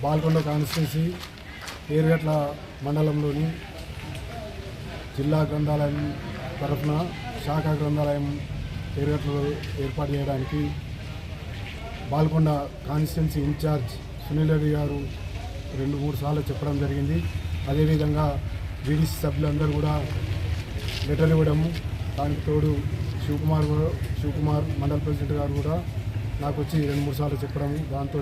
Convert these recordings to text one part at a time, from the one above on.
Palkonda constituency Erugatla మండలంలోని జిల్లా గ్రంథాలయం తరఫున శాఖా గ్రంథాలయం ఏరుగట్లలో ఏర్పాటు చేయడానికి పాల్కొండ కాన్స్టిట్యున్సీ ఇన్ఛార్జ్ సునీల్ రెడ్డి గారు 2-3 సార్లు చెప్పడం జరిగింది. అదేవిధంగా వీడీసీ సభ్యులందరూ కూడా లెటర్ ఇవ్వడము, దానికి తోడు శివకుమార్ మండల ప్రెసిడెంట్ గారు కూడా నాకు వచ్చి 2-3 సార్లు చెప్పడము, దాంతో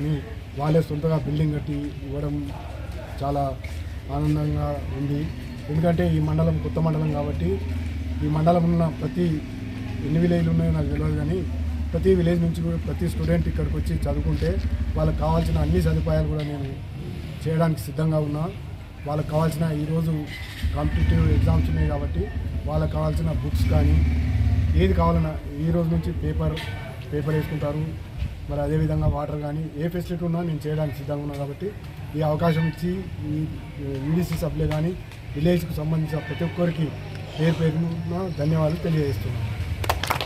వాళ్ళే సొంతగా బిల్డింగ్ కట్టి ఇవ్వడం చాలా ఆనందంగా ఉంది. ఎందుకంటే ఈ మండలం కొత్త మండలం కాబట్టి ఈ మండలం ఉన్న ప్రతి ఎన్ని విలేజ్లు ఉన్నాయో నాకు తెలియదు, కానీ ప్రతి విలేజ్ నుంచి కూడా ప్రతి స్టూడెంట్ ఇక్కడికి వచ్చి చదువుకుంటే వాళ్ళకి కావాల్సిన అన్ని సదుపాయాలు కూడా నేను చేయడానికి సిద్ధంగా ఉన్నా. వాళ్ళకి కావాల్సిన ఈరోజు కాంపిటేటివ్ ఎగ్జామ్స్ ఉన్నాయి కాబట్టి వాళ్ళకి కావాల్సిన బుక్స్ కానీ ఏది కావాలన్నా ఈ రోజు నుంచి పేపర్ వేసుకుంటారు. మరి అదేవిధంగా వాటర్ కానీ ఏ ఫెసిలిటీ ఉన్నా నేను చేయడానికి సిద్ధంగా ఉన్నాను. కాబట్టి ఈ అవకాశం ఇచ్చి ఈ వీడీసీ సభ్యులే కానీ విలేజ్కు సంబంధించిన ప్రతి ఒక్కరికి పేరున ధన్యవాదాలు తెలియజేస్తున్నాను.